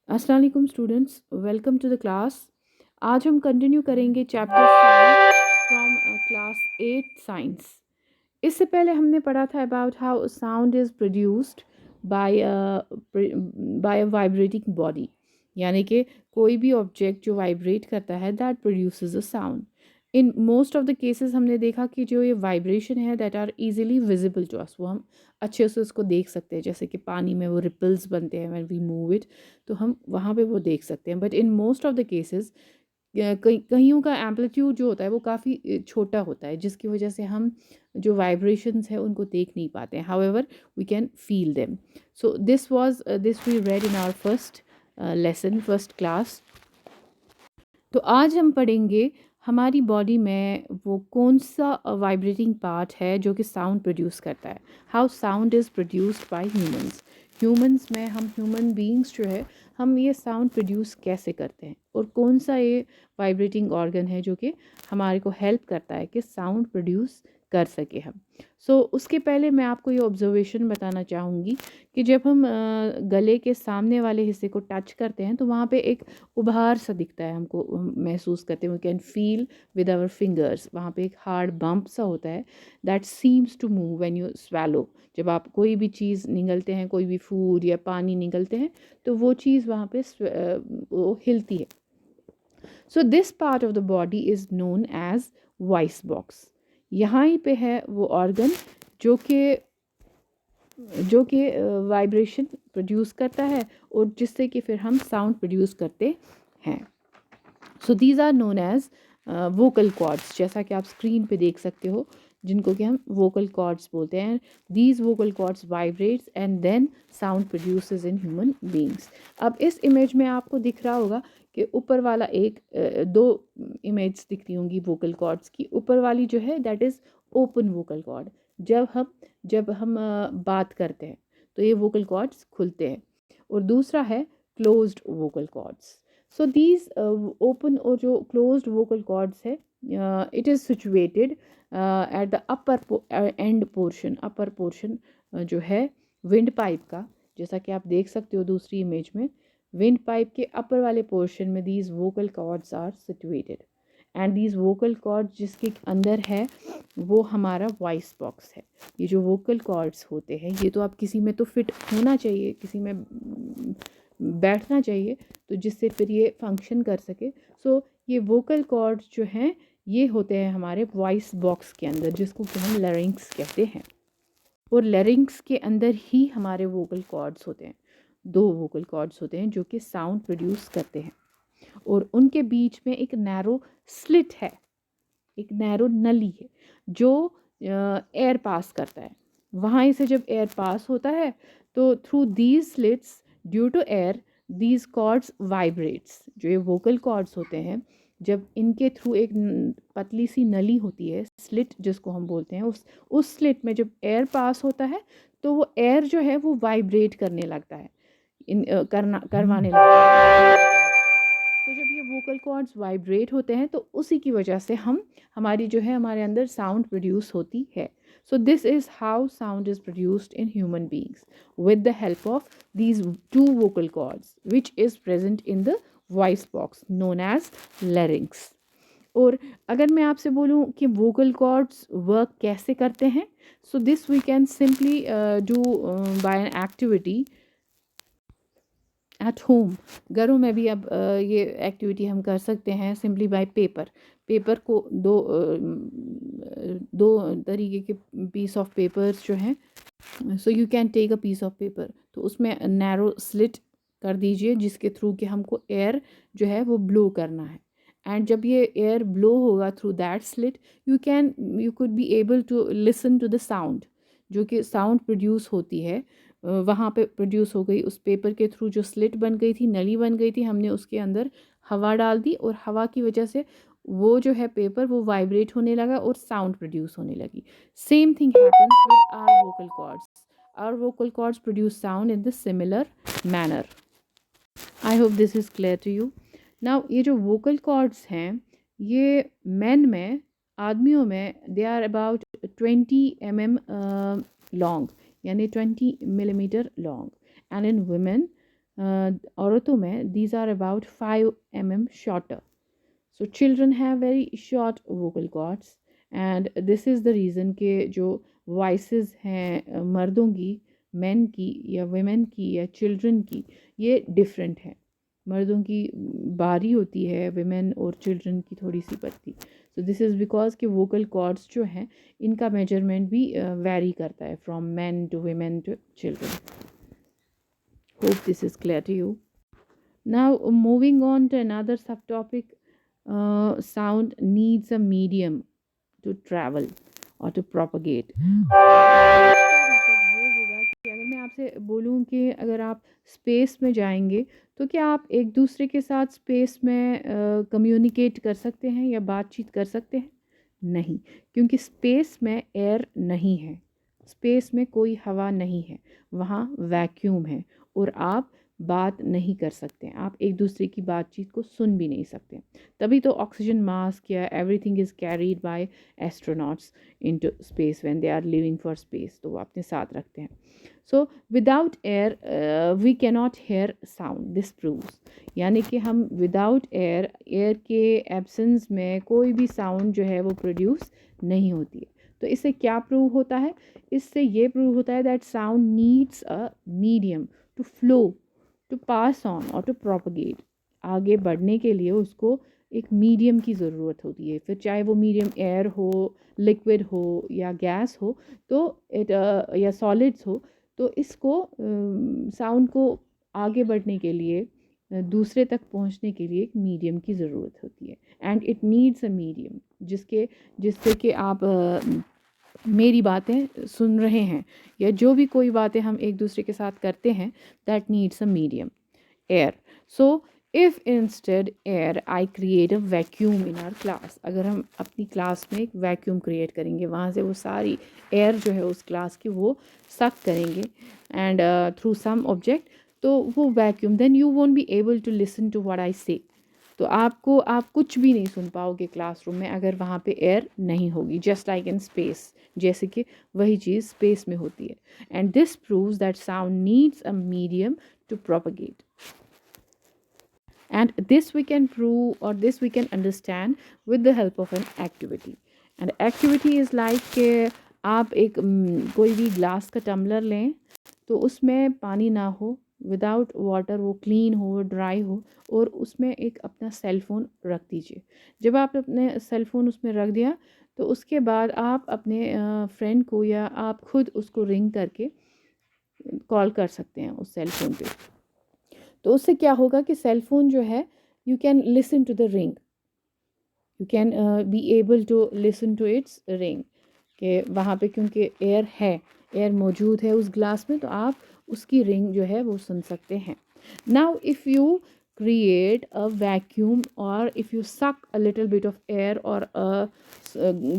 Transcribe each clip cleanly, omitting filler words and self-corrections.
अस्सलाम वालेकुम students, welcome to the class. आज हम कंटिन्यू करेंगे चैप्टर 5 फ्रॉम क्लास 8 साइंस। इससे पहले हमने पढ़ा था about how sound is produced by by a vibrating body, यानी कि कोई भी ऑब्जेक्ट जो वाइब्रेट करता है that produces a sound. In most of the cases हमने देखा कि जो ये वाइब्रेशन है that are easily visible to us, वो हम अच्छे से उसको देख सकते हैं, जैसे कि पानी में वो रिपल्स बनते हैं व्हेन वी मूव इट, तो हम वहाँ पे वो देख सकते हैं। But in most of the cases कईयों का एम्पलीट्यूड जो होता है वो काफ़ी छोटा होता है, जिसकी वजह से हम जो वाइब्रेशंस है उनको देख नहीं पाते हैं। However we can feel them. So this we read in our first lesson, first class. तो आज हम पढ़ेंगे हमारी बॉडी में वो कौन सा वाइब्रेटिंग पार्ट है जो कि साउंड प्रोड्यूस करता है। How sound is produced bye humans. Humans में हम ह्यूमन बीइंग्स जो है हम ये साउंड प्रोड्यूस कैसे करते हैं, और कौन सा ये वाइब्रेटिंग ऑर्गन है जो कि हमारे को हेल्प करता है कि साउंड प्रोड्यूस कर सके हम। उसके पहले मैं आपको ये ऑब्जर्वेशन बताना चाहूँगी कि जब हम गले के सामने वाले हिस्से को टच करते हैं तो वहाँ पे एक उभार सा दिखता है हमको, हम महसूस करते हैं, we can feel with our fingers. वहाँ पे एक हार्ड बम्प सा होता है that seems to move when you swallow. जब आप कोई भी चीज़ निगलते हैं, कोई भी फूड या पानी निगलते हैं, तो वो चीज़ वहाँ पे वो हिलती है। So this part of the body is known as voice box. यहाँ ही पे है वो ऑर्गन जो कि वाइब्रेशन प्रोड्यूस करता है और जिससे कि फिर हम साउंड प्रोड्यूस करते हैं। So these are known as vocal cords, जैसा कि आप स्क्रीन पे देख सकते हो, जिनको कि हम वोकल कॉर्ड्स बोलते हैं। These vocal cords vibrates and then sound produces in human beings. अब इस इमेज में आपको दिख रहा होगा कि ऊपर वाला दो इमेज दिख रही होंगी वोकल कॉर्ड्स की। ऊपर वाली जो है that is open vocal cord. जब हम बात करते हैं तो ये वोकल कॉर्ड्स खुलते हैं, और दूसरा है closed vocal cords. So these open और जो क्लोज्ड वोकल कॉर्ड्स है, it is situated at the upper end portion, upper portion जो है विंड पाइप का, जैसा कि आप देख सकते हो दूसरी इमेज में। विंड पाइप के अपर वाले पोर्शन में these vocal cords are situated, and these vocal cords जिसके अंदर है वो हमारा वॉइस बॉक्स है। ये जो वोकल कॉर्ड्स होते हैं ये तो आप किसी में तो फिट होना चाहिए, किसी में बैठना चाहिए, तो जिससे फिर ये फंक्शन कर सके। ये वोकल कॉर्ड्स जो हैं ये होते हैं हमारे वॉइस बॉक्स के अंदर, जिसको कि हम लैरिंक्स कहते हैं। और लैरिंक्स के अंदर ही हमारे वोकल कॉर्ड्स होते हैं। दो वोकल कॉर्ड्स होते हैं जो कि साउंड प्रोड्यूस करते हैं, और उनके बीच में एक नैरो स्लिट है, एक नैरो नली है जो एयर पास करता है। वहाँ से जब एयर पास होता है तो through these slits, due to air, these cords vibrates. जो ये वोकल कॉर्ड्स होते हैं, जब इनके थ्रू एक पतली सी नली होती है, स्लिट जिसको हम बोलते हैं, उस स्लिट में जब एयर पास होता है तो वो एयर जो है वो वाइब्रेट करने लगता है, करवाने लगता है। तो जब ये वोकल कॉर्ड्स वाइब्रेट होते हैं तो उसी की वजह से हमारी जो है हमारे अंदर साउंड प्रोड्यूस होती है। So this is how sound is produced in human beings with the help of these two vocal cords which is present in the voice box known as larynx. और अगर मैं आपसे बोलूं कि वोकल कॉर्ड्स वर्क कैसे करते हैं, so this we can simply do by an activity at home. घरों में भी अब ये एक्टिविटी हम कर सकते हैं सिंपली बाय पेपर। पेपर को दो तरीके के पीस ऑफ पेपर्स जो हैं, so you can take a piece of paper, तो उसमें नैरो स्लिट कर दीजिए जिसके थ्रू कि हमको एयर जो है वो ब्लो करना है। एंड जब ये एयर ब्लो होगा through that slit, you could be able to listen to the sound, जो कि साउंड प्रोड्यूस होती है वहाँ पे प्रोड्यूस हो गई। उस पेपर के थ्रू जो स्लिट बन गई थी, नली बन गई थी, हमने उसके अंदर हवा डाल दी, और हवा की वजह से वो जो है पेपर वो वाइब्रेट होने लगा और साउंड प्रोड्यूस होने लगी। Same thing happens with our vocal cords. Our vocal cords produce sound in the similar manner. I hope this is clear to you. Now ये जो वोकल कॉर्ड्स हैं ये मैन में, आदमियों में, they are about 20 mm long, यानी 20 mm long, and in women औरतों में these are about 5 mm shorter. So children have very short vocal cords and this is the reason कि जो वॉइसेस हैं मर्दों की, मेन की या वेमेन की या चिल्ड्रन की, ये डिफरेंट है. मर्दों की बारी होती है, वेमेन और चिल्ड्रन की थोड़ी सी पतली. सो दिस इज़ बिकॉज कि वोकल कॉर्ड्स जो हैं इनका मेजरमेंट भी वैरी करता है from man to women to children. Hope this is clear to you. Now, moving on to another subtopic, sound needs a medium to travel or to propagate. इसका मतलब ये होगा कि अगर मैं आपसे बोलूं कि अगर आप स्पेस में जाएंगे तो क्या आप एक दूसरे के साथ स्पेस में कम्युनिकेट कर सकते हैं या बातचीत कर सकते हैं? नहीं, क्योंकि स्पेस में एयर नहीं है, स्पेस में कोई हवा नहीं है, वहाँ वैक्यूम है और आप बात नहीं कर सकते, आप एक दूसरे की बातचीत को सुन भी नहीं सकते. तभी तो ऑक्सीजन मास्क या everything is carried by astronauts into space when they are living for space, तो वो अपने साथ रखते हैं. So without air we cannot hear sound. This proves, यानी कि हम विदाउट एयर, एयर के एब्सेंस में कोई भी साउंड जो है वो प्रोड्यूस नहीं होती है. तो इससे क्या प्रूव होता है? इससे ये प्रूव होता है that sound needs a medium to flow, to pass on और टू प्रोपगेट. आगे बढ़ने के लिए उसको एक मीडियम की ज़रूरत होती है, फिर चाहे वो मीडियम एयर हो, लिक्विड हो या गैस हो, तो या सॉलिड्स हो. तो इसको साउंड को आगे बढ़ने के लिए, दूसरे तक पहुंचने के लिए एक मीडियम की ज़रूरत होती है. And it needs a medium जिससे कि आप मेरी बातें सुन रहे हैं या जो भी कोई बातें हम एक दूसरे के साथ करते हैं, that needs a medium, air. So if instead air I create a vacuum in our class, अगर हम अपनी क्लास में एक वैक्यूम क्रिएट करेंगे, वहाँ से वो सारी एयर जो है उस क्लास की वो सक करेंगे एंड थ्रू सम ऑब्जेक्ट, तो वो vacuum, then you won't be able to listen to what I say. तो आप कुछ भी नहीं सुन पाओगे क्लासरूम में अगर वहाँ पे एयर नहीं होगी. जस्ट लाइक इन स्पेस, जैसे कि वही चीज़ स्पेस में होती है. And this proves that sound needs a medium to propagate. And this we can prove, or this we can understand with the help of an activity. And activity is like कि आप एक कोई भी glass का tumbler लें, तो उसमें पानी ना हो, विदाउट वाटर, वो क्लीन हो, ड्राई हो, और उसमें एक अपना सेल फ़ोन रख दीजिए. जब आप अपने सेल फ़ोन उसमें रख दिया, तो उसके बाद आप अपने फ्रेंड को या आप खुद उसको रिंग करके कॉल कर सकते हैं उस सेल फ़ोन पे. तो उससे क्या होगा कि सेल फ़ोन जो है, you can listen to the ring, you can be able to listen to its ring, कि वहाँ पे क्योंकि एयर है, एयर मौजूद है उस ग्लास में, तो आप उसकी रिंग जो है वो सुन सकते हैं. Now if you create a vacuum, or if you suck a little bit of air or a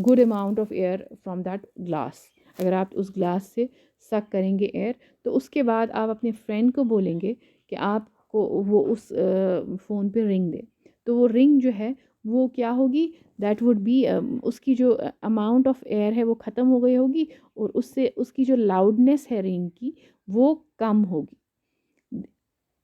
good amount of air from that glass, अगर आप उस ग्लास से सक करेंगे एयर, तो उसके बाद आप अपने फ्रेंड को बोलेंगे कि आपको वो उस फ़ोन पे रिंग दे. तो वो रिंग जो है वो क्या होगी, दैट वुड बी, उसकी जो अमाउंट ऑफ एयर है वो ख़त्म हो गई होगी, और उससे उसकी जो लाउडनेस है रिंग की वो कम होगी.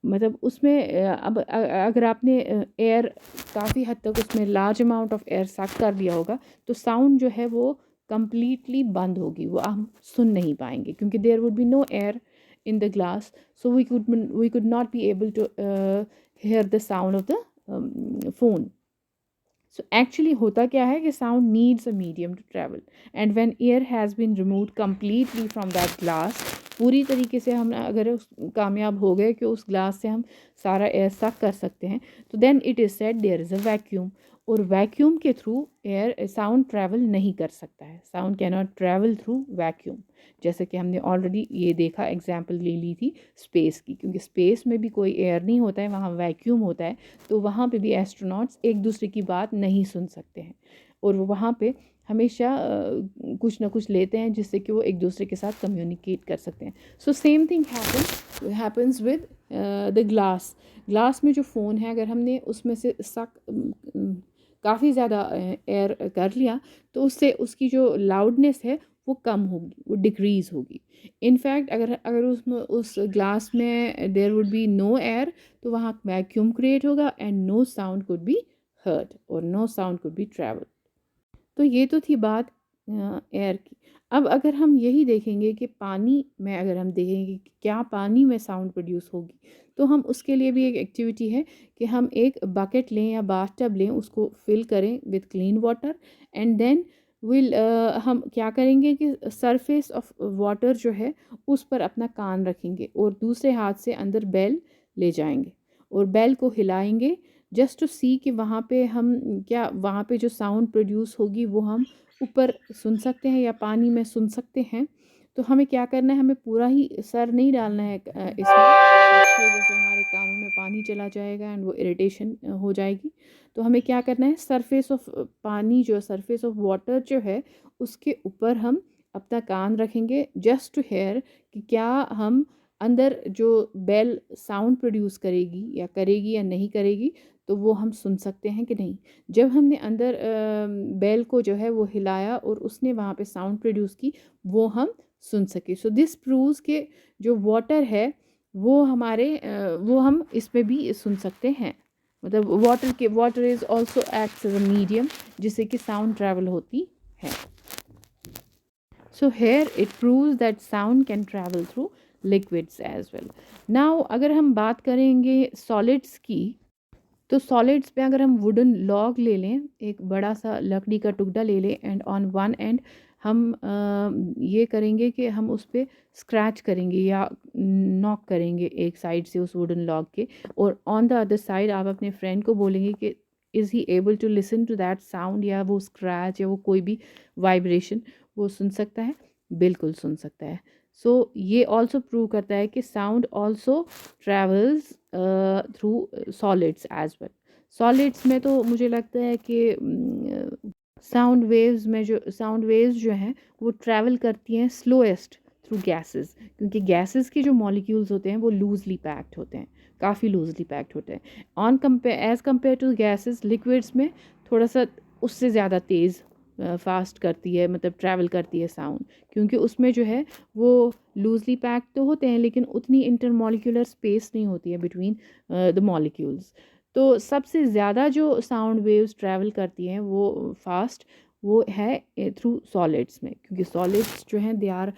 मतलब उसमें अब अगर आपने एयर काफ़ी हद तक उसमें लार्ज अमाउंट ऑफ एयर सक कर दिया होगा, तो साउंड जो है वो कम्प्लीटली बंद होगी, वो हम सुन नहीं पाएंगे, क्योंकि there would be no air in the glass. So we could not be able to hear the sound of the phone. So actually होता क्या है कि sound needs a medium to travel, and when air has been removed completely from that glass, पूरी तरीके से हम अगर कामयाब हो गए कि उस ग्लास से हम सारा एयर सक कर सकते हैं, तो then it is said there is a vacuum. और वैक्यूम के थ्रू एयर साउंड ट्रैवल नहीं कर सकता है. Sound can not travel through vacuum. जैसे कि हमने ऑलरेडी ये देखा, एग्जांपल ले ली थी स्पेस की, क्योंकि स्पेस में भी कोई एयर नहीं होता है, वहाँ वैक्यूम होता है, तो वहाँ पे भी एस्ट्रोनॉट्स एक दूसरे की बात नहीं सुन सकते हैं, और वो वहाँ पे हमेशा कुछ ना कुछ लेते हैं जिससे कि वो एक दूसरे के साथ कम्युनिकेट कर सकते हैं. So same thing happens with the glass. Glass में जो फ़ोन है, अगर हमने उसमें से सक काफ़ी ज़्यादा एयर कर लिया तो उससे उसकी जो लाउडनेस है वो कम होगी, वो डिक्रीज़ होगी। इनफैक्ट अगर अगर उसमें उस ग्लास में there would be no air तो वहाँ वैक्यूम क्रिएट होगा and no sound could be heard और no sound could be travel. तो ये तो थी बात एयर की। अब अगर हम यही देखेंगे कि पानी में अगर हम देखेंगे कि क्या पानी में साउंड प्रोड्यूस होगी, तो हम उसके लिए भी एक एक्टिविटी है कि हम एक बकेट लें या बाथटब लें, उसको फिल करें with clean water and then हम क्या करेंगे कि सरफेस ऑफ वाटर जो है उस पर अपना कान रखेंगे और दूसरे हाथ से अंदर बेल ले जाएंगे और बेल को हिलाएंगे जस्ट टू सी कि वहाँ पे हम क्या वहाँ पे जो साउंड प्रोड्यूस होगी वो हम ऊपर सुन सकते हैं या पानी में सुन सकते हैं। तो हमें क्या करना है, हमें पूरा ही सर नहीं डालना है इसमें, जिसकी वजह से हमारे कानों में पानी चला जाएगा एंड वो इरिटेशन हो जाएगी। तो हमें क्या करना है, सरफेस ऑफ पानी जो सरफेस ऑफ वाटर जो है उसके ऊपर हम अपना कान रखेंगे जस्ट टू हेयर कि क्या हम अंदर जो बेल साउंड प्रोड्यूस करेगी या नहीं करेगी, तो वो हम सुन सकते हैं कि नहीं। जब हमने अंदर बेल को जो है वो हिलाया और उसने वहाँ पे साउंड प्रोड्यूस की, वो हम सुन सके। सो दिस प्रूव्स के जो वाटर है वो वो हम इसमें भी सुन सकते हैं। मतलब water is also acts as a medium जिससे कि साउंड ट्रैवल होती है। So here it proves that sound can travel through liquids as well. Now अगर हम बात करेंगे solids की, तो सॉलिड्स पे अगर हम वुडन लॉग ले लें, एक बड़ा सा लकड़ी का टुकड़ा ले लें एंड ऑन वन एंड हम ये करेंगे कि हम उस पर स्क्रैच करेंगे या नॉक करेंगे एक साइड से उस वुडन लॉग के, और ऑन द अदर साइड आप अपने फ्रेंड को बोलेंगे कि is he able to listen to that sound, या वो स्क्रैच या वो कोई भी वाइब्रेशन वो सुन सकता है, बिल्कुल सुन सकता है। सो ये ऑल्सो प्रूव करता है कि sound also travels through solids as well. Solids में तो मुझे लगता है कि साउंड वेव्स जो हैं वो ट्रैवल करती हैं स्लोएस्ट थ्रू गैसेस, क्योंकि गैसेस के जो मॉलिक्यूल्स होते हैं वो लूजली पैक्ड होते हैं, काफ़ी लूजली पैक्ड होते हैं। As compare to gases, liquids में थोड़ा सा उससे ज़्यादा तेज़ फास्ट करती है, मतलब ट्रैवल करती है साउंड, क्योंकि उसमें जो है वो लूजली पैक्ड तो होते हैं लेकिन उतनी इंटरमॉलिक्यूलर स्पेस नहीं होती है बिटवीन द मॉलिक्यूल्स। तो सबसे ज़्यादा जो साउंड वेव्स ट्रैवल करती हैं वो फास्ट वो है थ्रू सॉलिड्स में, क्योंकि सॉलिड्स जो हैं they are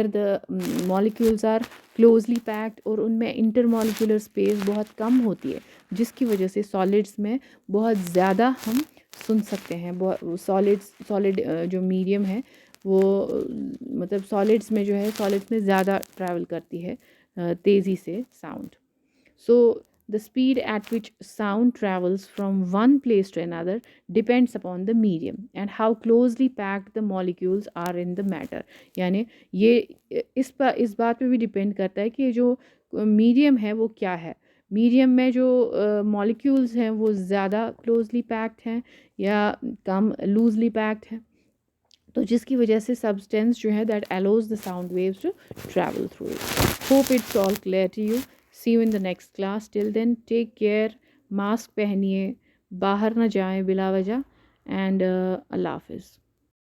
the molecules are closely packed और उनमें इंटरमॉलिक्यूलर स्पेस बहुत कम होती है, जिसकी वजह से सॉलिड्स में बहुत ज़्यादा हम सुन सकते हैं। सॉलिड जो मीडियम है वो मतलब सॉलिड्स में ज़्यादा ट्रैवल करती है तेज़ी से sound. So the speed at which sound travels from one place to another depends upon the medium and how closely packed the molecules are in the matter। यानी ये इस बात पे भी डिपेंड करता है कि जो मीडियम है वो क्या है, मीडियम में जो मॉलिक्यूल्स हैं वो ज़्यादा क्लोजली पैक्ड हैं या कम लूजली पैक्ड हैं, तो जिसकी वजह से सब्सटेंस जो है that allows the sound waves to travel through it. Hope it's all clear to you. See you in the next class. Till then take care, mask पहनिए, बाहर ना जाएं बिला वजह, एंड अल्लाह हाफिज़।